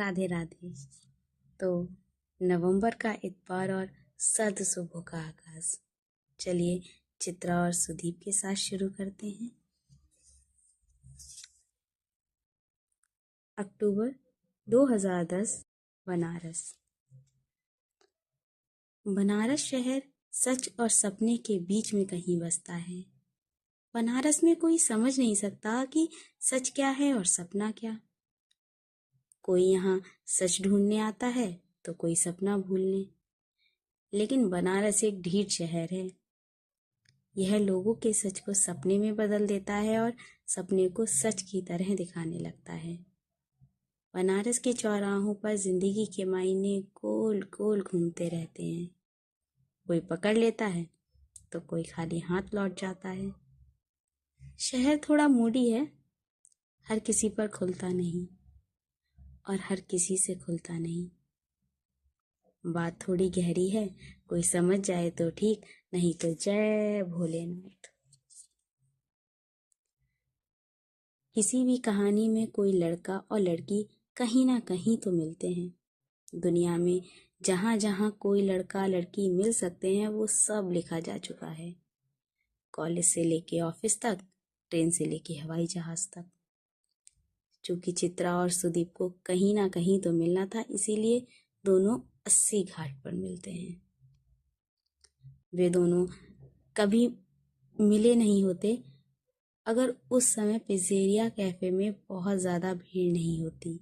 राधे राधे। तो नवंबर का इतवार और सर्द सुबह का आगाज। चलिए चित्रा और सुदीप के साथ शुरू करते हैं। अक्टूबर 2010, बनारस। बनारस शहर सच और सपने के बीच में कहीं बसता है। बनारस में कोई समझ नहीं सकता कि सच क्या है और सपना क्या। कोई यहाँ सच ढूंढने आता है तो कोई सपना भूलने। लेकिन बनारस एक ढीठ शहर है। यह लोगों के सच को सपने में बदल देता है और सपने को सच की तरह दिखाने लगता है। बनारस के चौराहों पर जिंदगी के मायने गोल गोल घूमते रहते हैं। कोई पकड़ लेता है तो कोई खाली हाथ लौट जाता है। शहर थोड़ा मूडी है, हर किसी पर खुलता नहीं और हर किसी से खुलता नहीं। बात थोड़ी गहरी है, कोई समझ जाए तो ठीक, नहीं तो जय भोलेनाथ। किसी भी कहानी में कोई लड़का और लड़की कहीं ना कहीं तो मिलते हैं। दुनिया में जहाँ जहाँ कोई लड़का लड़की मिल सकते हैं वो सब लिखा जा चुका है। कॉलेज से लेके ऑफिस तक, ट्रेन से लेके हवाई जहाज तक। चूंकि चित्रा और सुदीप को कहीं ना कहीं तो मिलना था, इसीलिए दोनों 80 घाट पर मिलते हैं। वे दोनों कभी मिले नहीं होते अगर उस समय पिज़्ज़ेरिया कैफे में बहुत ज़्यादा भीड़ नहीं होती।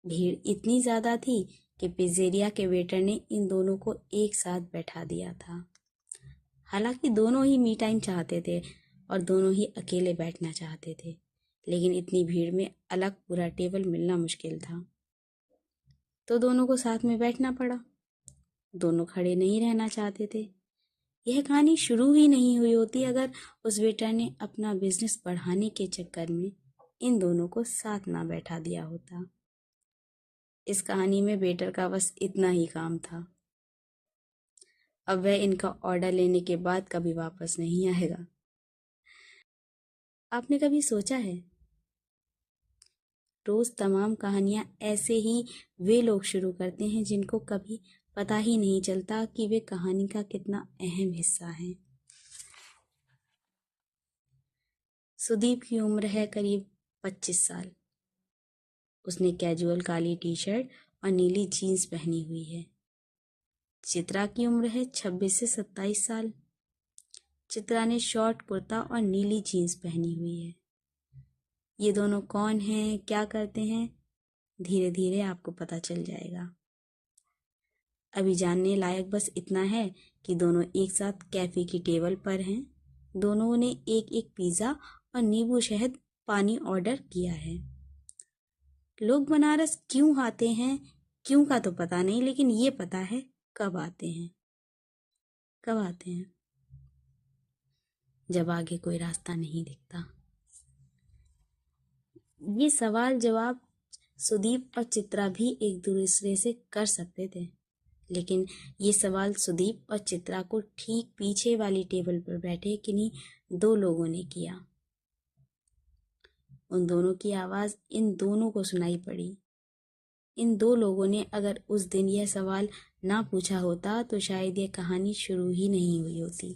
भीड़ इतनी ज़्यादा थी कि पिज़्ज़ेरिया के वेटर ने इन दोनों को एक साथ बैठा दिया था। हालांकि दोनों ही मी टाइम चाहते थे और दोनों ही अकेले बैठना चाहते थे, लेकिन इतनी भीड़ में अलग पूरा टेबल मिलना मुश्किल था, तो दोनों को साथ में बैठना पड़ा। दोनों खड़े नहीं रहना चाहते थे। यह कहानी शुरू ही नहीं हुई होती अगर उस वेटर ने अपना बिजनेस बढ़ाने के चक्कर में इन दोनों को साथ ना बैठा दिया होता। इस कहानी में वेटर का बस इतना ही काम था। अब वह इनका ऑर्डर लेने के बाद कभी वापस नहीं आएगा। आपने कभी सोचा है, रोज तमाम कहानियां ऐसे ही वे लोग शुरू करते हैं जिनको कभी पता ही नहीं चलता कि वे कहानी का कितना अहम हिस्सा हैं। सुदीप की उम्र है करीब 25 साल। उसने कैजुअल काली टी शर्ट और नीली जीन्स पहनी हुई है। चित्रा की उम्र है 26 से 27 साल। चित्रा ने शॉर्ट कुर्ता और नीली जीन्स पहनी हुई है। ये दोनों कौन हैं, क्या करते हैं, धीरे धीरे आपको पता चल जाएगा। अभी जानने लायक बस इतना है कि दोनों एक साथ कैफे की टेबल पर हैं। दोनों ने एक एक पिज्जा और नींबू शहद पानी ऑर्डर किया है। लोग बनारस क्यों आते हैं, क्यों का तो पता नहीं, लेकिन ये पता है कब आते हैं। कब आते हैं? जब आगे कोई रास्ता नहीं दिखता। ये सवाल जवाब सुदीप और चित्रा भी एक दूसरे से कर सकते थे, लेकिन ये सवाल सुदीप और चित्रा को ठीक पीछे वाली टेबल पर बैठे किन्हीं दो लोगों ने किया। उन दोनों की आवाज इन दोनों को सुनाई पड़ी। इन दो लोगों ने अगर उस दिन यह सवाल ना पूछा होता तो शायद यह कहानी शुरू ही नहीं हुई होती।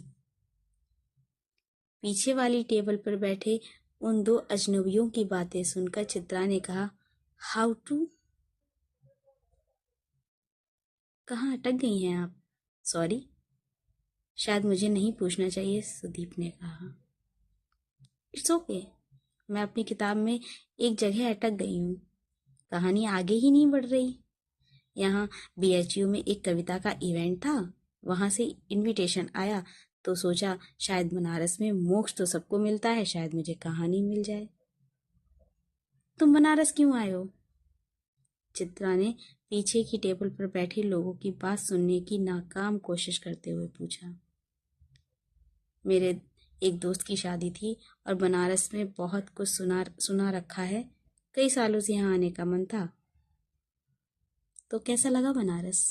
पीछे वाली टेबल पर बैठे उन दो अजनबियों की बातें सुनकर चित्रा ने कहा, हाउ टू? कहाँ अटक गई हैं आप? सॉरी, शायद मुझे नहीं पूछना चाहिए, सुदीप ने कहा। इट्स ओके, मैं अपनी किताब में एक जगह अटक गई हूँ, कहानी आगे ही नहीं बढ़ रही। यहाँ BHU में एक कविता का इवेंट था, वहां से इनविटेशन आया तो सोचा शायद बनारस में मोक्ष तो सबको मिलता है, शायद मुझे कहानी मिल जाए। तुम बनारस क्यों आए हो? चित्रा ने पीछे की टेबल पर बैठे लोगों की बात सुनने की नाकाम कोशिश करते हुए पूछा। मेरे एक दोस्त की शादी थी और बनारस में बहुत कुछ सुना रखा है, कई सालों से यहाँ आने का मन था। तो कैसा लगा बनारस?